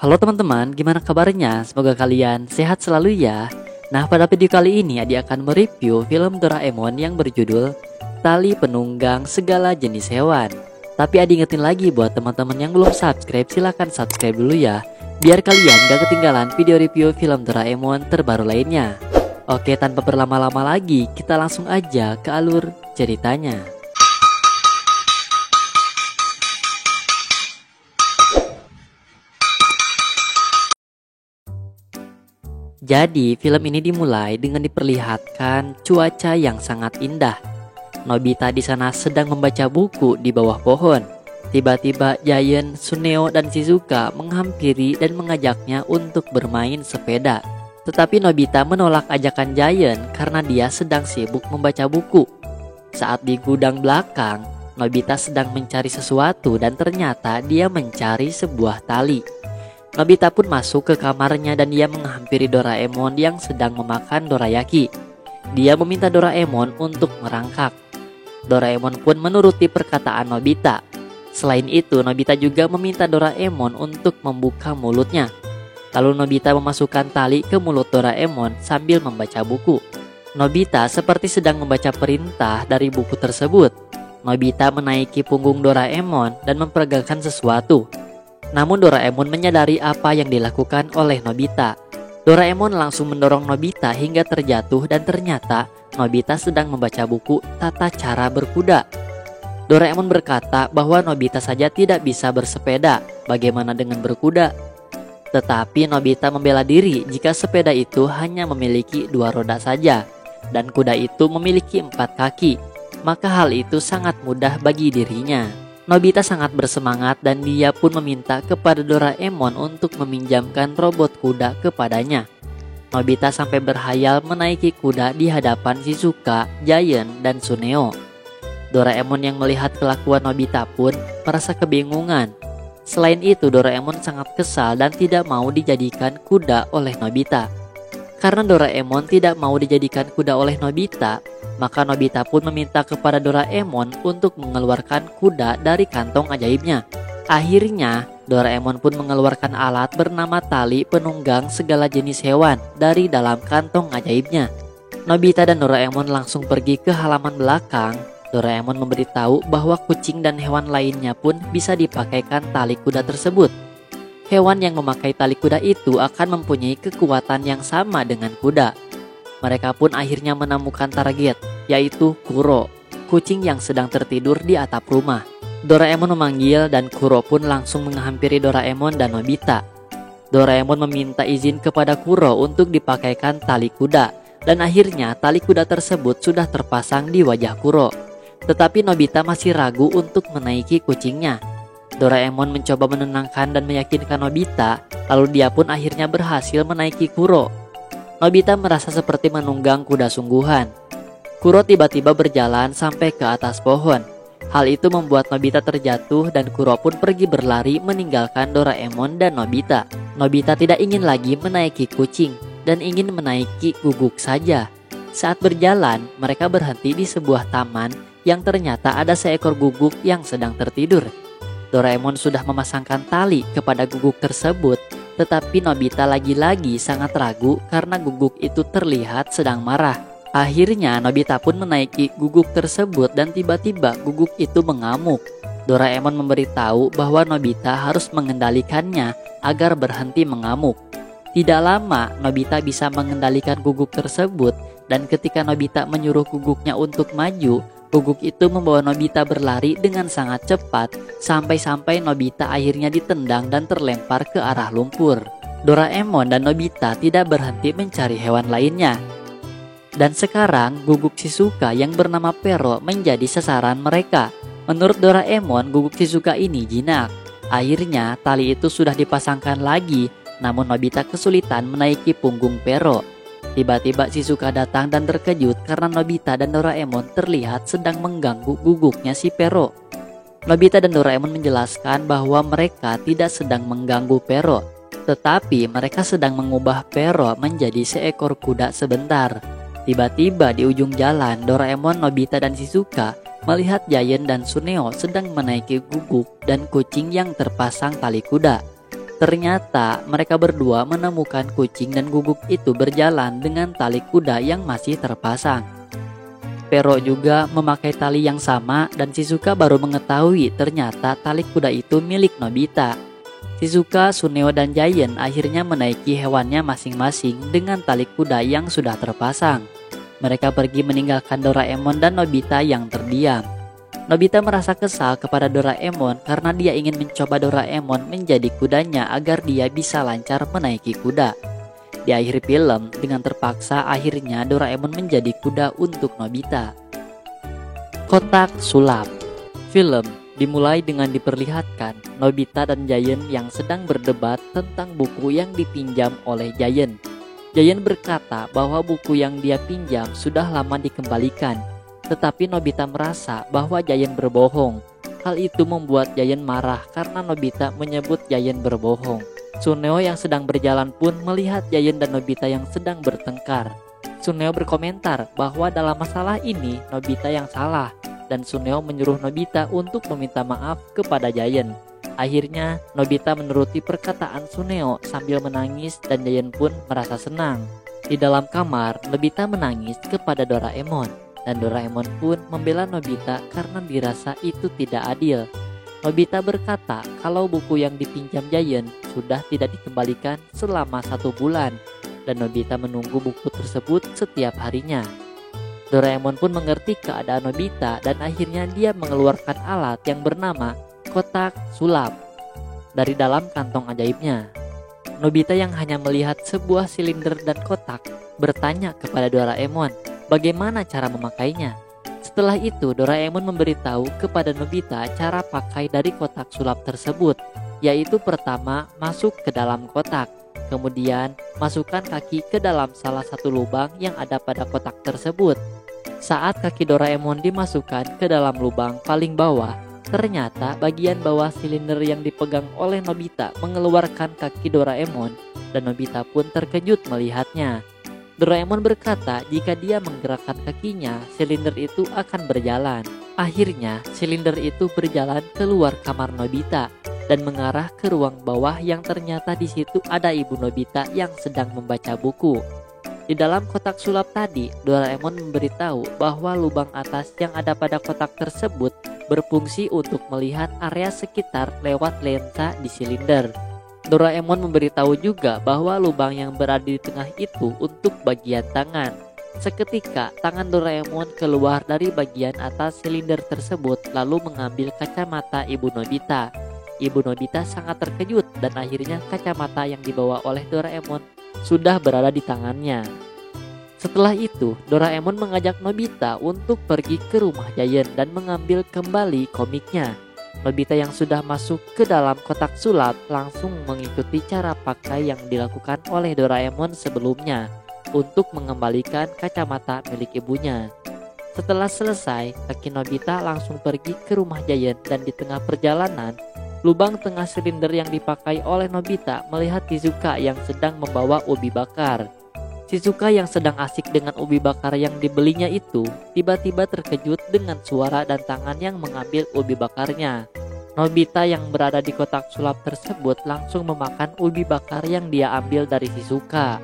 Halo teman-teman, gimana kabarnya? Semoga kalian sehat selalu ya. Nah, pada video kali ini Adi akan mereview film Doraemon yang berjudul Tali Penunggang Segala Jenis Hewan. Tapi Adi ingetin lagi buat teman-teman yang belum subscribe, silahkan subscribe dulu ya, biar kalian gak ketinggalan video review film Doraemon terbaru lainnya. Oke, tanpa berlama-lama lagi, kita langsung aja ke alur ceritanya. Jadi, film ini dimulai dengan diperlihatkan cuaca yang sangat indah. Nobita di sana sedang membaca buku di bawah pohon. Tiba-tiba Giant, Suneo, dan Shizuka menghampiri dan mengajaknya untuk bermain sepeda. Tetapi Nobita menolak ajakan Giant karena dia sedang sibuk membaca buku. Saat di gudang belakang, Nobita sedang mencari sesuatu dan ternyata dia mencari sebuah tali. Nobita pun masuk ke kamarnya dan dia menghampiri Doraemon yang sedang memakan dorayaki. Dia meminta Doraemon untuk merangkak. Doraemon pun menuruti perkataan Nobita. Selain itu, Nobita juga meminta Doraemon untuk membuka mulutnya. Lalu Nobita memasukkan tali ke mulut Doraemon sambil membaca buku. Nobita seperti sedang membaca perintah dari buku tersebut. Nobita menaiki punggung Doraemon dan memperagakan sesuatu. Namun Doraemon menyadari apa yang dilakukan oleh Nobita. Doraemon langsung mendorong Nobita hingga terjatuh dan ternyata Nobita sedang membaca buku Tata Cara Berkuda. Doraemon berkata bahwa Nobita saja tidak bisa bersepeda, bagaimana dengan berkuda? Tetapi Nobita membela diri jika sepeda itu hanya memiliki 2 roda saja dan kuda itu memiliki 4 kaki, maka hal itu sangat mudah bagi dirinya. Nobita sangat bersemangat dan dia pun meminta kepada Doraemon untuk meminjamkan robot kuda kepadanya. Nobita sampai berhayal menaiki kuda di hadapan Shizuka, Giant, dan Suneo. Doraemon yang melihat kelakuan Nobita pun merasa kebingungan. Selain itu, Doraemon sangat kesal dan tidak mau dijadikan kuda oleh Nobita. Karena Doraemon tidak mau dijadikan kuda oleh Nobita, maka Nobita pun meminta kepada Doraemon untuk mengeluarkan kuda dari kantong ajaibnya. Akhirnya, Doraemon pun mengeluarkan alat bernama Tali Penunggang Segala Jenis Hewan dari dalam kantong ajaibnya. Nobita dan Doraemon langsung pergi ke halaman belakang. Doraemon memberitahu bahwa kucing dan hewan lainnya pun bisa dipakaikan tali kuda tersebut. Hewan yang memakai tali kuda itu akan mempunyai kekuatan yang sama dengan kuda. Mereka pun akhirnya menemukan target, yaitu Kuro, kucing yang sedang tertidur di atap rumah. Doraemon memanggil dan Kuro pun langsung menghampiri Doraemon dan Nobita. Doraemon meminta izin kepada Kuro untuk dipakaikan tali kuda, dan akhirnya tali kuda tersebut sudah terpasang di wajah Kuro. Tetapi Nobita masih ragu untuk menaiki kucingnya. Doraemon mencoba menenangkan dan meyakinkan Nobita, lalu dia pun akhirnya berhasil menaiki Kuro. Nobita merasa seperti menunggang kuda sungguhan. Kuro tiba-tiba berjalan sampai ke atas pohon. Hal itu membuat Nobita terjatuh dan Kuro pun pergi berlari meninggalkan Doraemon dan Nobita. Nobita tidak ingin lagi menaiki kucing dan ingin menaiki guguk saja. Saat berjalan, mereka berhenti di sebuah taman yang ternyata ada seekor guguk yang sedang tertidur. Doraemon sudah memasangkan tali kepada guguk tersebut, tetapi Nobita lagi-lagi sangat ragu karena guguk itu terlihat sedang marah. Akhirnya Nobita pun menaiki guguk tersebut dan tiba-tiba guguk itu mengamuk. Doraemon memberitahu bahwa Nobita harus mengendalikannya agar berhenti mengamuk. Tidak lama Nobita bisa mengendalikan guguk tersebut dan ketika Nobita menyuruh guguknya untuk maju, guguk itu membawa Nobita berlari dengan sangat cepat sampai-sampai Nobita akhirnya ditendang dan terlempar ke arah lumpur. Doraemon dan Nobita tidak berhenti mencari hewan lainnya. Dan sekarang guguk Shizuka yang bernama Pero menjadi sasaran mereka. Menurut Doraemon, guguk Shizuka ini jinak. Akhirnya tali itu sudah dipasangkan lagi, namun Nobita kesulitan menaiki punggung Pero. Tiba-tiba Shizuka datang dan terkejut karena Nobita dan Doraemon terlihat sedang mengganggu guguknya si Pero. Nobita dan Doraemon menjelaskan bahwa mereka tidak sedang mengganggu Pero, tetapi mereka sedang mengubah Pero menjadi seekor kuda sebentar. Tiba-tiba di ujung jalan, Doraemon, Nobita, dan Shizuka melihat Giant dan Suneo sedang menaiki guguk dan kucing yang terpasang tali kuda. Ternyata mereka berdua menemukan kucing dan guguk itu berjalan dengan tali kuda yang masih terpasang. Pero juga memakai tali yang sama dan Shizuka baru mengetahui ternyata tali kuda itu milik Nobita. Shizuka, Suneo, dan Giant akhirnya menaiki hewannya masing-masing dengan tali kuda yang sudah terpasang. Mereka pergi meninggalkan Doraemon dan Nobita yang terdiam. Nobita merasa kesal kepada Doraemon karena dia ingin mencoba Doraemon menjadi kudanya agar dia bisa lancar menaiki kuda. Di akhir film, dengan terpaksa akhirnya Doraemon menjadi kuda untuk Nobita. Kotak sulap. Film dimulai dengan diperlihatkan Nobita dan Giant yang sedang berdebat tentang buku yang dipinjam oleh Giant. Giant berkata bahwa buku yang dia pinjam sudah lama dikembalikan, tetapi Nobita merasa bahwa Giant berbohong. Hal itu membuat Giant marah karena Nobita menyebut Giant berbohong. Suneo yang sedang berjalan pun melihat Giant dan Nobita yang sedang bertengkar. Suneo berkomentar bahwa dalam masalah ini Nobita yang salah, dan Suneo menyuruh Nobita untuk meminta maaf kepada Giant. Akhirnya Nobita menuruti perkataan Suneo sambil menangis dan Giant pun merasa senang. Di dalam kamar, Nobita menangis kepada Doraemon, dan Doraemon pun membela Nobita karena dirasa itu tidak adil. Nobita berkata kalau buku yang dipinjam Giant sudah tidak dikembalikan selama 1 bulan, dan Nobita menunggu buku tersebut setiap harinya. Doraemon pun mengerti keadaan Nobita dan akhirnya dia mengeluarkan alat yang bernama kotak sulap dari dalam kantong ajaibnya. Nobita yang hanya melihat sebuah silinder dan kotak bertanya kepada Doraemon bagaimana cara memakainya. Setelah itu Doraemon memberitahu kepada Nobita cara pakai dari kotak sulap tersebut, yaitu pertama masuk ke dalam kotak, kemudian masukkan kaki ke dalam salah satu lubang yang ada pada kotak tersebut. Saat kaki Doraemon dimasukkan ke dalam lubang paling bawah, ternyata bagian bawah silinder yang dipegang oleh Nobita mengeluarkan kaki Doraemon, dan Nobita pun terkejut melihatnya. Doraemon berkata jika dia menggerakkan kakinya, silinder itu akan berjalan. Akhirnya, silinder itu berjalan keluar kamar Nobita dan mengarah ke ruang bawah yang ternyata di situ ada ibu Nobita yang sedang membaca buku. Di dalam kotak sulap tadi, Doraemon memberitahu bahwa lubang atas yang ada pada kotak tersebut berfungsi untuk melihat area sekitar lewat lensa di silinder. Doraemon memberitahu juga bahwa lubang yang berada di tengah itu untuk bagian tangan. Seketika tangan Doraemon keluar dari bagian atas silinder tersebut lalu mengambil kacamata ibu Nobita. Ibu Nobita sangat terkejut dan akhirnya kacamata yang dibawa oleh Doraemon sudah berada di tangannya. Setelah itu, Doraemon mengajak Nobita untuk pergi ke rumah Giant dan mengambil kembali komiknya. Nobita yang sudah masuk ke dalam kotak sulap langsung mengikuti cara pakai yang dilakukan oleh Doraemon sebelumnya untuk mengembalikan kacamata milik ibunya. Setelah selesai, kaki Nobita langsung pergi ke rumah Giant dan di tengah perjalanan, lubang tengah silinder yang dipakai oleh Nobita melihat Shizuka yang sedang membawa ubi bakar. Shizuka yang sedang asik dengan ubi bakar yang dibelinya itu tiba-tiba terkejut dengan suara dan tangan yang mengambil ubi bakarnya. Nobita yang berada di kotak sulap tersebut langsung memakan ubi bakar yang dia ambil dari Shizuka.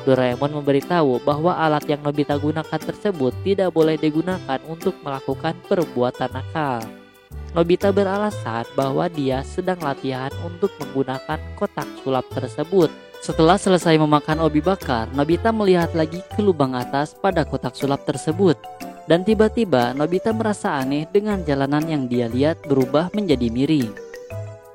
Doraemon memberitahu bahwa alat yang Nobita gunakan tersebut tidak boleh digunakan untuk melakukan perbuatan nakal. Nobita beralasan bahwa dia sedang latihan untuk menggunakan kotak sulap tersebut. Setelah selesai memakan ubi bakar, Nobita melihat lagi ke lubang atas pada kotak sulap tersebut. Dan tiba-tiba Nobita merasa aneh dengan jalanan yang dia lihat berubah menjadi miring.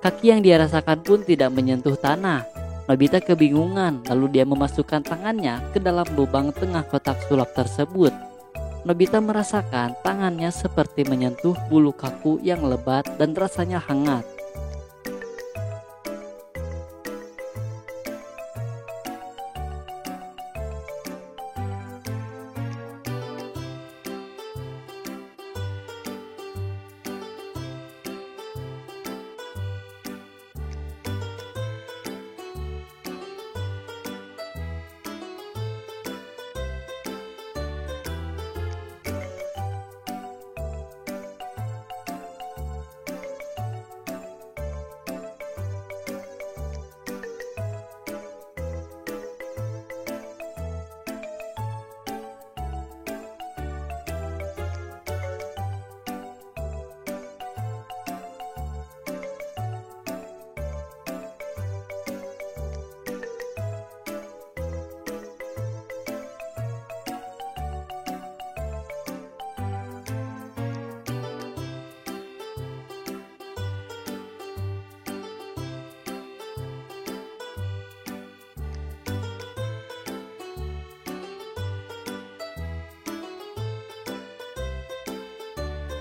Kaki yang dia rasakan pun tidak menyentuh tanah. Nobita kebingungan, lalu dia memasukkan tangannya ke dalam lubang tengah kotak sulap tersebut. Nobita merasakan tangannya seperti menyentuh bulu kaku yang lebat dan rasanya hangat.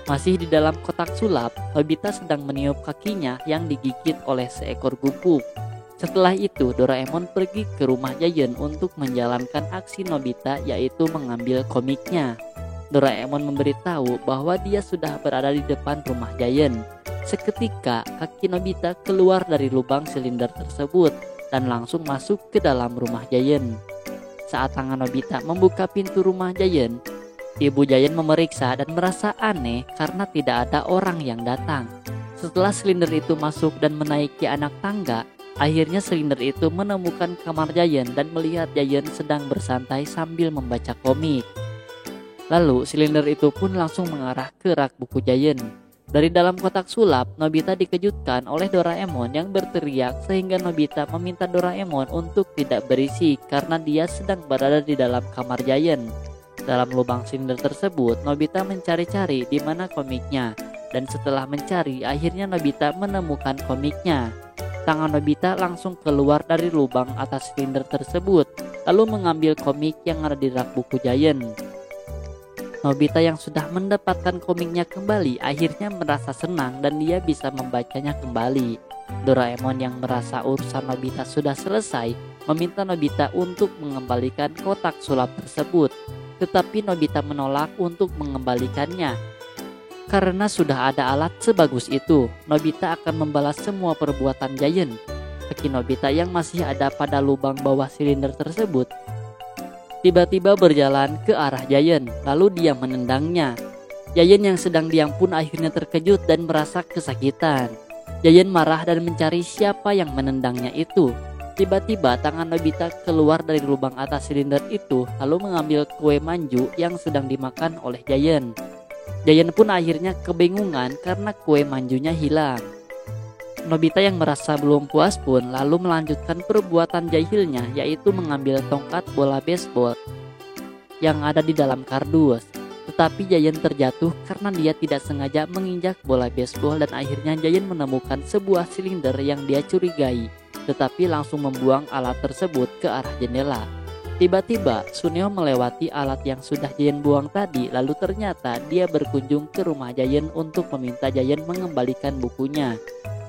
Masih di dalam kotak sulap, Nobita sedang meniup kakinya yang digigit oleh seekor guguk. Setelah itu, Doraemon pergi ke rumah Giant untuk menjalankan aksi Nobita, yaitu mengambil komiknya. Doraemon memberitahu bahwa dia sudah berada di depan rumah Giant. Seketika, kaki Nobita keluar dari lubang silinder tersebut dan langsung masuk ke dalam rumah Giant. Saat tangan Nobita membuka pintu rumah Giant, Ibu Giant memeriksa dan merasa aneh karena tidak ada orang yang datang. Setelah silinder itu masuk dan menaiki anak tangga, akhirnya silinder itu menemukan kamar Giant dan melihat Giant sedang bersantai sambil membaca komik. Lalu silinder itu pun langsung mengarah ke rak buku Giant. Dari dalam kotak sulap, Nobita dikejutkan oleh Doraemon yang berteriak sehingga Nobita meminta Doraemon untuk tidak berisik karena dia sedang berada di dalam kamar Giant. Dalam lubang silinder tersebut, Nobita mencari-cari di mana komiknya, dan setelah mencari, akhirnya Nobita menemukan komiknya. Tangan Nobita langsung keluar dari lubang atas silinder tersebut, lalu mengambil komik yang ada di rak buku Giant. Nobita yang sudah mendapatkan komiknya kembali akhirnya merasa senang dan dia bisa membacanya kembali. Doraemon yang merasa urusan Nobita sudah selesai meminta Nobita untuk mengembalikan kotak sulap tersebut. Tetapi Nobita menolak untuk mengembalikannya. Karena sudah ada alat sebagus itu, Nobita akan membalas semua perbuatan Giant. Kaki Nobita yang masih ada pada lubang bawah silinder tersebut tiba-tiba berjalan ke arah Giant, lalu dia menendangnya. Giant yang sedang diam pun akhirnya terkejut dan merasa kesakitan. Giant marah dan mencari siapa yang menendangnya itu. Tiba-tiba tangan Nobita keluar dari lubang atas silinder itu lalu mengambil kue manju yang sedang dimakan oleh Giant. Giant pun akhirnya kebingungan karena kue manjunya hilang. Nobita yang merasa belum puas pun lalu melanjutkan perbuatan jahilnya, yaitu mengambil tongkat bola baseball yang ada di dalam kardus. Tetapi Giant terjatuh karena dia tidak sengaja menginjak bola baseball dan akhirnya Giant menemukan sebuah silinder yang dia curigai, tetapi langsung membuang alat tersebut ke arah jendela. Tiba-tiba Suneo melewati alat yang sudah Giant buang tadi, lalu ternyata dia berkunjung ke rumah Giant untuk meminta Giant mengembalikan bukunya.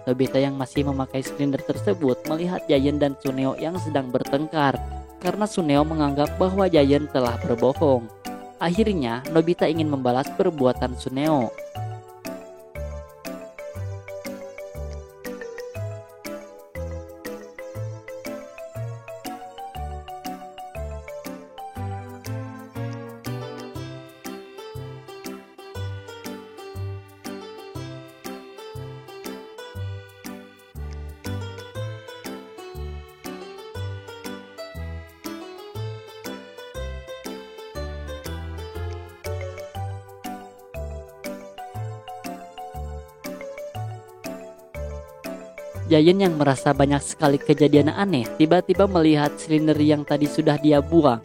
Nobita yang masih memakai silinder tersebut melihat Giant dan Suneo yang sedang bertengkar karena Suneo menganggap bahwa Giant telah berbohong. Akhirnya Nobita ingin membalas perbuatan Suneo. Giant yang merasa banyak sekali kejadian aneh tiba-tiba melihat silinder yang tadi sudah dia buang.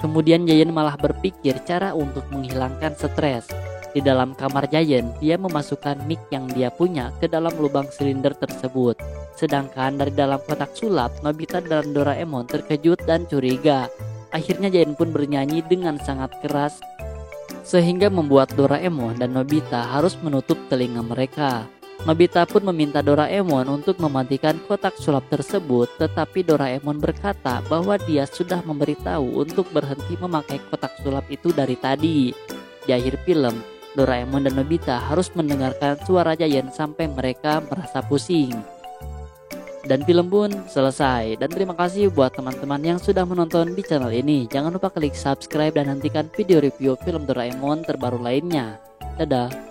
Kemudian Giant malah berpikir cara untuk menghilangkan stres. Di dalam kamar Giant, dia memasukkan mic yang dia punya ke dalam lubang silinder tersebut. Sedangkan dari dalam kotak sulap, Nobita dan Doraemon terkejut dan curiga. Akhirnya Giant pun bernyanyi dengan sangat keras sehingga membuat Doraemon dan Nobita harus menutup telinga mereka. Nobita pun meminta Doraemon untuk mematikan kotak sulap tersebut, tetapi Doraemon berkata bahwa dia sudah memberitahu untuk berhenti memakai kotak sulap itu dari tadi. Di akhir film, Doraemon dan Nobita harus mendengarkan suara Giant sampai mereka merasa pusing. Dan film pun selesai. Dan terima kasih buat teman-teman yang sudah menonton di channel ini. Jangan lupa klik subscribe dan nantikan video review film Doraemon terbaru lainnya. Dadah.